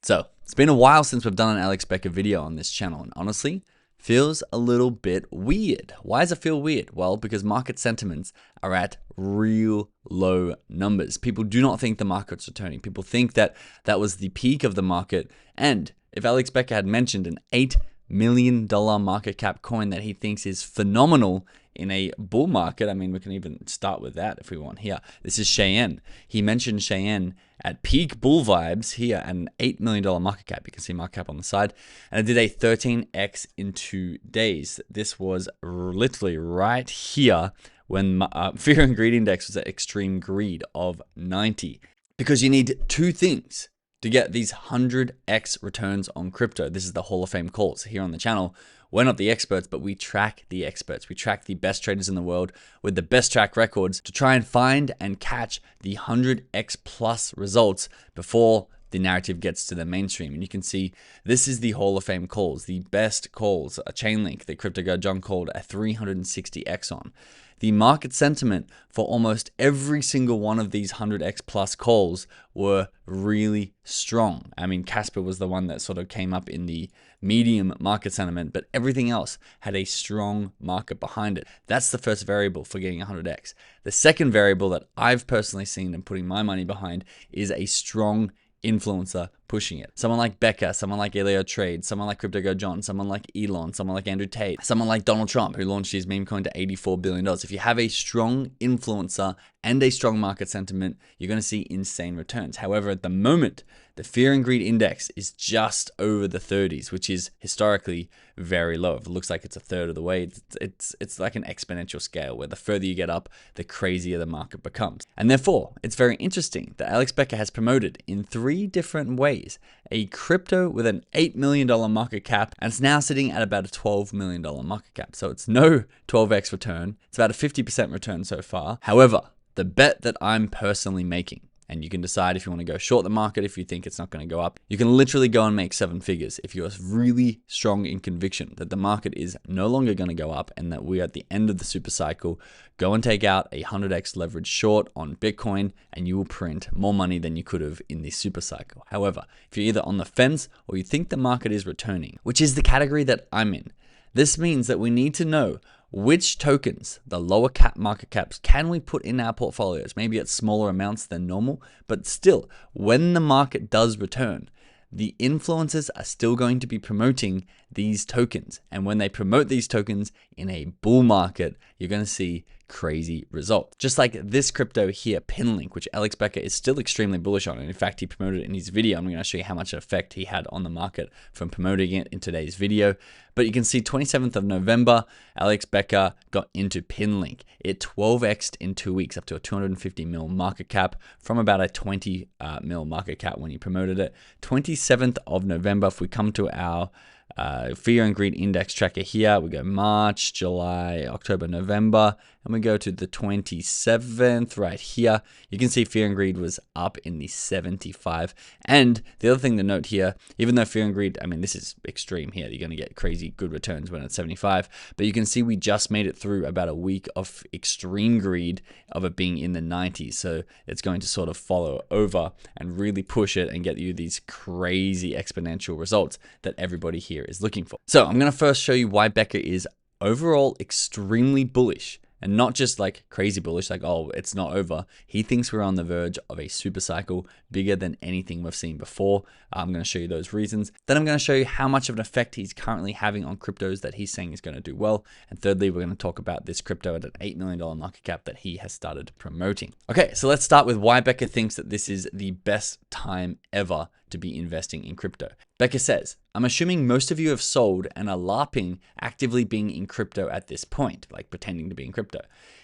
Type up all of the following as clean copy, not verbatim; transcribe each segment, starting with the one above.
So it's been a while since we've done an Alex Becker video on this channel, and honestly, feels a little bit weird. Why does it feel weird? Well, because market sentiments are at real low numbers. People do not think the market's returning. People think that that was the peak of the market. And if Alex Becker had mentioned an $8 million market cap coin that he thinks is phenomenal in a bull market, I mean, we can even start with that if we want here. This is Cheyenne. He mentioned Cheyenne at peak bull vibes here at an $8 million market cap. You can see market cap on the side. And it did a 13x in 2 days. This was literally right here when Fear and Greed Index was at extreme greed of 90. Because you need two things to get these 100x returns on crypto. This is the Hall of Fame calls here on the channel. We're not the experts, but we track the experts. We track the best traders in the world with the best track records to try and find and catch the 100x plus results before the narrative gets to the mainstream. And you can see this is the Hall of Fame calls, the best calls, a Chainlink that Crypto Guy John called a 360x on. The market sentiment for almost every single one of these 100x plus calls were really strong. I mean, Casper was the one that sort of came up in the medium market sentiment, but everything else had a strong market behind it. That's the first variable for getting 100x. The second variable that I've personally seen and putting my money behind is a strong influencer pushing it. Someone like Becker, someone like Elio Trade, someone like Crypto Guy John, someone like Elon, someone like Andrew Tate, someone like Donald Trump, who launched his meme coin to $84 billion. If you have a strong influencer and a strong market sentiment, you're going to see insane returns. However, at the moment, the Fear and Greed Index is just over the 30s, which is historically very low. If it looks like it's a third of the way, it's like an exponential scale where the further you get up, the crazier the market becomes. And therefore, it's very interesting that Alex Becker has promoted in 3 different ways a crypto with an $8 million market cap, and it's now sitting at about a $12 million market cap. So it's no 12x return. It's about a 50% return so far. However, the bet that I'm personally making, and you can decide if you want to go short the market if you think it's not going to go up. You can literally go and make 7 figures if you're really strong in conviction that the market is no longer going to go up and that we're at the end of the super cycle. Go and take out a 100x leverage short on Bitcoin and you will print more money than you could have in the super cycle. However, if you're either on the fence or you think the market is returning, which is the category that I'm in, this means that we need to know which tokens, the lower cap market caps, can we put in our portfolios? Maybe at smaller amounts than normal, but still, when the market does return, the influencers are still going to be promoting these tokens. And when they promote these tokens in a bull market, you're going to see crazy results. Just like this crypto here, Pinlink, which Alex Becker is still extremely bullish on. And in fact, he promoted it in his video. I'm going to show you how much effect he had on the market from promoting it in today's video. But you can see 27th of November, Alex Becker got into Pinlink. It 12x'd in 2 weeks up to a 250 mil market cap from about a 20 mil market cap when he promoted it. 27th of November, if we come to our Fear and Greed Index tracker here, we go March, July, October, November, and we go to the 27th right here. You can see Fear and Greed was up in the 75. And the other thing to note here, even though Fear and Greed, I mean, this is extreme here. You're going to get crazy good returns when it's 75. But you can see we just made it through about a week of extreme greed of it being in the 90s. So it's going to sort of follow over and really push it and get you these crazy exponential results that everybody here is looking for. So I'm going to first show you why Becker is overall extremely bullish. And not just like crazy bullish, like, oh, it's not over. He thinks we're on the verge of a super cycle bigger than anything we've seen before. I'm going to show you those reasons. Then I'm going to show you how much of an effect he's currently having on cryptos that he's saying is going to do well. And thirdly, we're going to talk about this crypto at an $8 million market cap that he has started promoting. Okay, so let's start with why Becker thinks that this is the best time ever to be investing in crypto. Becker says, I'm assuming most of you have sold and are LARPing actively being in crypto at this point, like pretending to be in crypto.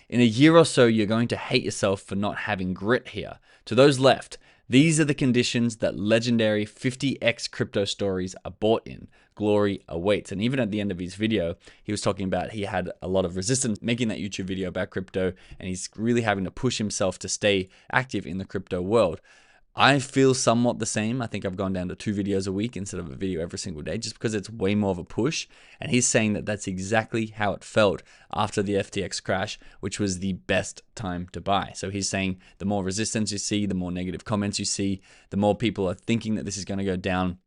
In a year or so, you're going to hate yourself for not having grit here. To those left, these are the conditions that legendary 50x crypto stories are bought in. Glory awaits. And even at the end of his video, he was talking about he had a lot of resistance making that YouTube video about crypto, and he's really having to push himself to stay active in the crypto world. I feel somewhat the same. I think I've gone down to 2 videos a week instead of a video every single day just because it's way more of a push. And he's saying that that's exactly how it felt after the FTX crash, which was the best time to buy. So he's saying the more resistance you see, the more negative comments you see, the more people are thinking that this is going to go down,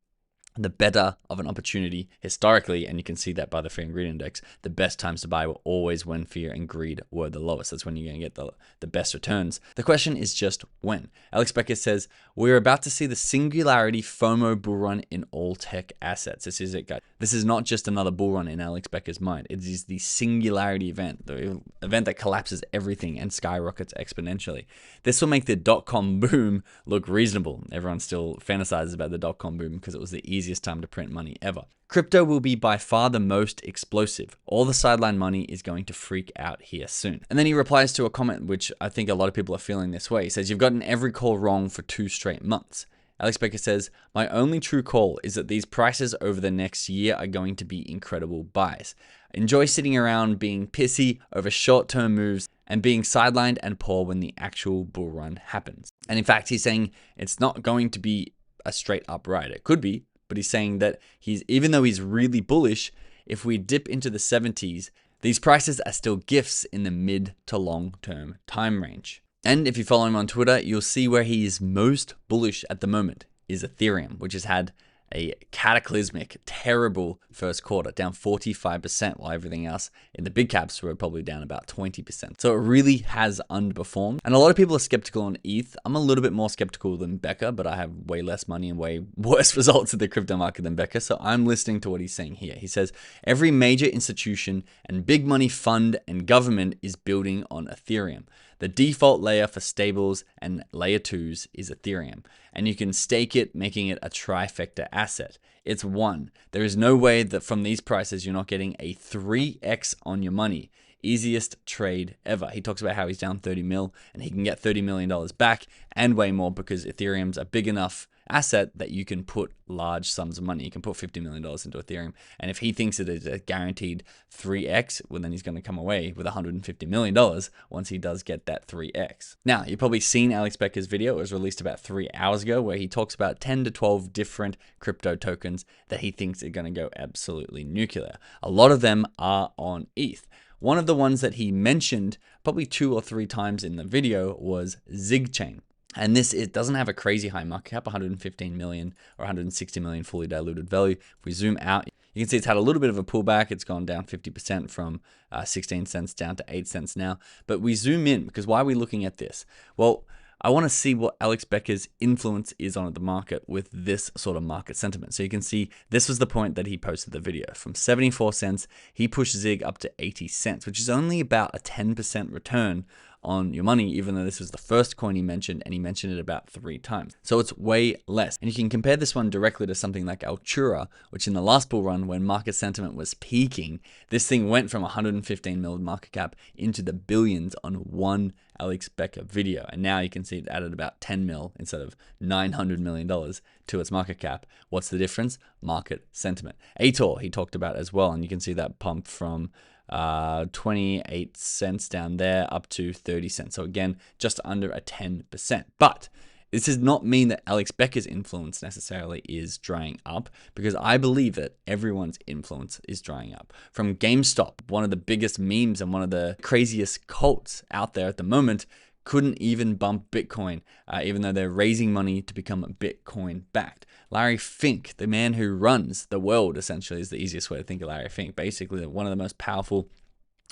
the better of an opportunity historically, and you can see that by the fear and greed index, the best times to buy were always when fear and greed were the lowest. That's when you're going to get the best returns. The question is just when. Alex Becker says, we're about to see the singularity FOMO bull run in all tech assets. This is it, guys. This is not just another bull run in Alex Becker's mind. It is the singularity event, the event that collapses everything and skyrockets exponentially. This will make the dot-com boom look reasonable. Everyone still fantasizes about the dot-com boom because it was the easiest time to print money ever. Crypto will be by far the most explosive. All the sideline money is going to freak out here soon. And then he replies to a comment which I think a lot of people are feeling this way. He says, you've gotten every call wrong for 2 straight months. Alex Becker says, my only true call is that these prices over the next year are going to be incredible buys. Enjoy sitting around being pissy over short-term moves and being sidelined and poor when the actual bull run happens. And in fact, he's saying it's not going to be a straight up ride. It could be, but he's saying that even though he's really bullish, if we dip into the 70s, these prices are still gifts in the mid to long term time range. And if you follow him on Twitter, you'll see where he is most bullish at the moment is Ethereum, which has had a cataclysmic, terrible first quarter, down 45%, while everything else in the big caps were probably down about 20%. So it really has underperformed. And a lot of people are skeptical on ETH. I'm a little bit more skeptical than Becker, but I have way less money and way worse results in the crypto market than Becker. So I'm listening to what he's saying here. He says, every major institution and big money fund and government is building on Ethereum. The default layer for stables and layer 2s is Ethereum, and you can stake it, making it a trifecta asset. It's one. There is no way that from these prices you're not getting a 3x on your money. Easiest trade ever. He talks about how he's down 30 mil and he can get $30 million back and way more because Ethereum's a big enough asset that you can put large sums of money. You can put $50 million into Ethereum. And if he thinks it is a guaranteed 3x, well, then he's going to come away with $150 million once he does get that 3x. Now, you've probably seen Alex Becker's video. It was released about 3 hours ago where he talks about 10 to 12 different crypto tokens that he thinks are going to go absolutely nuclear. A lot of them are on ETH. One of the ones that he mentioned probably 2 or 3 times in the video was ZigChain. And it doesn't have a crazy high market cap, 115 million or 160 million fully diluted value. If we zoom out, you can see it's had a little bit of a pullback. It's gone down 50% from 16 cents down to 8 cents now. But we zoom in because why are we looking at this? Well, I want to see what Alex Becker's influence is on the market with this sort of market sentiment. So you can see this was the point that he posted the video. From 74 cents, he pushed Zig up to 80 cents, which is only about a 10% return on your money, even though this was the first coin he mentioned, and he mentioned it about 3 times. So it's way less. And you can compare this one directly to something like Altura, which in the last bull run, when market sentiment was peaking, this thing went from 115 mil market cap into the billions on one Alex Becker video. And now you can see it added about 10 mil instead of $900 million to its market cap. What's the difference? Market sentiment. ATOR, he talked about as well, and you can see that pump from 28 cents down there up to 30 cents. So again, just under a 10%. But this does not mean that Alex Becker's influence necessarily is drying up, because I believe that everyone's influence is drying up. From GameStop, one of the biggest memes and one of the craziest cults out there at the moment, couldn't even bump Bitcoin, even though they're raising money to become Bitcoin backed. Larry Fink, the man who runs the world, essentially, is the easiest way to think of Larry Fink. Basically, one of the most powerful,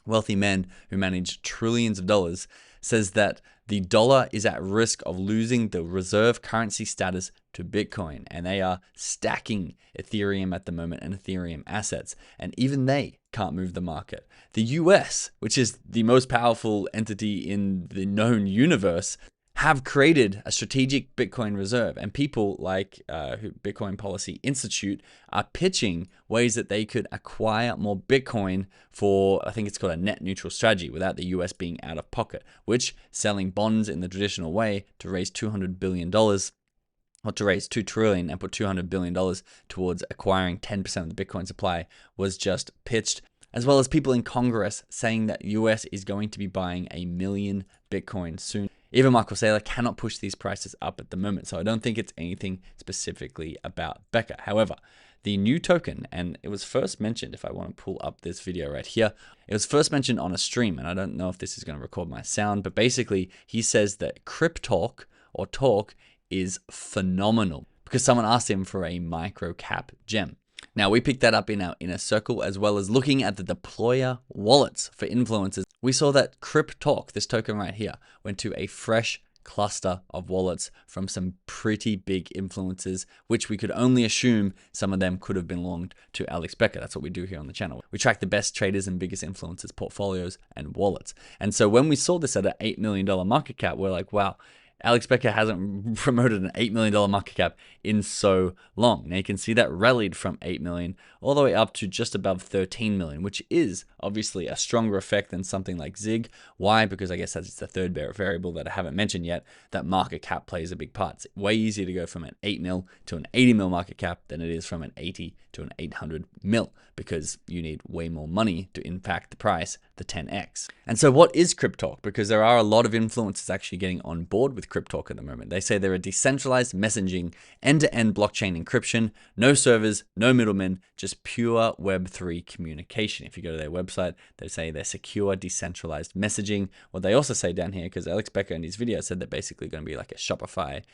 wealthy men who manage trillions of dollars, says that the dollar is at risk of losing the reserve currency status to Bitcoin, and they are stacking Ethereum at the moment and Ethereum assets, and even they can't move the market. The US, which is the most powerful entity in the known universe, have created a strategic Bitcoin reserve, and people like Bitcoin Policy Institute are pitching ways that they could acquire more Bitcoin for, I think it's called a net neutral strategy, without the US being out of pocket, which selling bonds in the traditional way to raise $200 billion, or to raise $2 trillion and put $200 billion towards acquiring 10% of the Bitcoin supply, was just pitched, as well as people in Congress saying that US is going to be buying 1 million Bitcoin soon. Even Michael Saylor cannot push these prices up at the moment. So I don't think it's anything specifically about Becker. However, the new token, and it was first mentioned, if I want to pull up this video right here, it was first mentioned on a stream, and I don't know if this is going to record my sound, but basically he says that CrypTalk or Talk is phenomenal because someone asked him for a microcap gem. Now, we picked that up in our inner circle, as well as looking at the deployer wallets for influencers. We saw that CrypTalk, this token right here, went to a fresh cluster of wallets from some pretty big influencers, which we could only assume some of them could have belonged to Alex Becker. That's what we do here on the channel. We track the best traders and biggest influencers' portfolios and wallets. And so when we saw this at an $8 million market cap, we're like, wow, Alex Becker hasn't promoted an $8 million market cap in so long. Now you can see that rallied from 8 million all the way up to just above 13 million, which is obviously a stronger effect than something like Zig. Why? Because I guess that's the third variable that I haven't mentioned yet, that market cap plays a big part. It's way easier to go from an 8 mil to an 80 mil market cap than it is from an 80 to an 800 mil, because you need way more money to impact the price, the 10x. And so what is CrypTalk? Because there are a lot of influencers actually getting on board with CrypTalk at the moment. They say they're a decentralized messaging, end-to-end blockchain encryption, no servers, no middlemen, just pure Web3 communication. If you go to their website, they say they're secure, decentralized messaging. What they also say down here, because Alex Becker in his video said they're basically going to be like a Shopify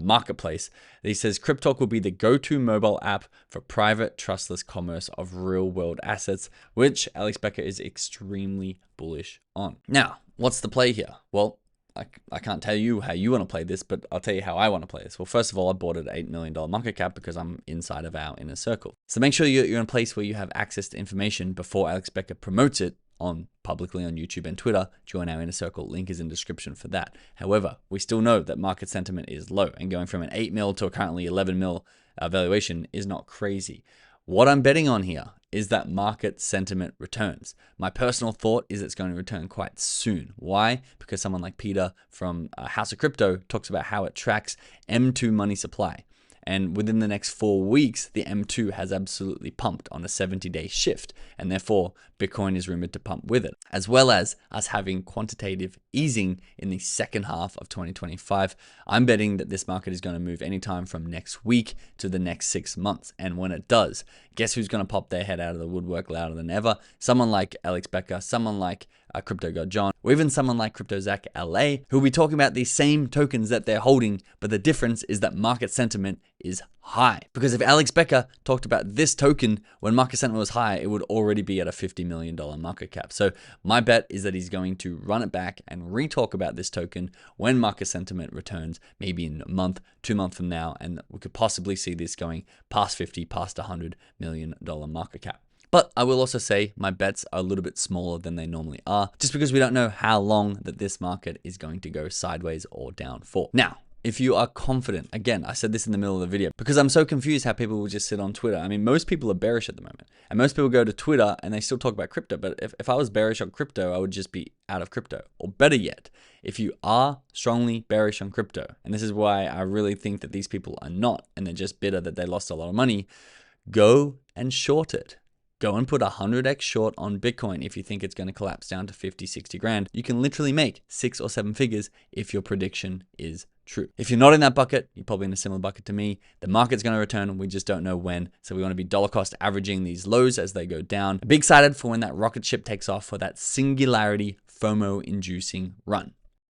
marketplace. He says CrypTalk will be the go-to mobile app for private, trustless commerce of real-world assets, which Alex Becker is extremely bullish on. Now, what's the play here? Well, I can't tell you how you want to play this, but I'll tell you how I want to play this. Well, first of all, I bought it at $8 million market cap because I'm inside of our inner circle. So make sure you're in a place where you have access to information before Alex Becker promotes it publicly on YouTube and Twitter. Join our inner circle. Link is in the description for that. However, we still know that market sentiment is low, and going from an 8 mil to a currently 11 mil valuation is not crazy. What I'm betting on here is that market sentiment returns. My personal thought is it's going to return quite soon. Why? Because someone like Peter from House of Crypto talks about how it tracks M2 money supply. And within the next 4 weeks, the M2 has absolutely pumped on a 70-day shift. And therefore, Bitcoin is rumored to pump with it, as well as us having quantitative easing in the second half of 2025. I'm betting that this market is going to move anytime from next week to the next 6 months. And when it does, guess who's going to pop their head out of the woodwork louder than ever? Someone like Alex Becker, someone like Crypto God John, or even someone like Crypto Zach LA, who will be talking about these same tokens that they're holding, but the difference is that market sentiment is high. Because if Alex Becker talked about this token when market sentiment was high, it would already be at a $50 million market cap. So my bet is that he's going to run it back and re-talk about this token when market sentiment returns, maybe in a month, 2 months from now, and we could possibly see this going past 50, past $100 million market cap. But I will also say my bets are a little bit smaller than they normally are, just because we don't know how long that this market is going to go sideways or down for. Now, if you are confident, again, I said this in the middle of the video, because I'm so confused how people will just sit on Twitter. I mean, most people are bearish at the moment, and most people go to Twitter and they still talk about crypto. But if I was bearish on crypto, I would just be out of crypto. Or better yet, if you are strongly bearish on crypto, and this is why I really think that these people are not, and they're just bitter that they lost a lot of money, go and short it. Go and put 100x short on Bitcoin if you think it's going to collapse down to 50, 60 grand. You can literally make 6 or 7 figures if your prediction is true. If you're not in that bucket, you're probably in a similar bucket to me. The market's going to return and we just don't know when. So we want to be dollar cost averaging these lows as they go down. Be excited for when that rocket ship takes off for that singularity FOMO inducing run.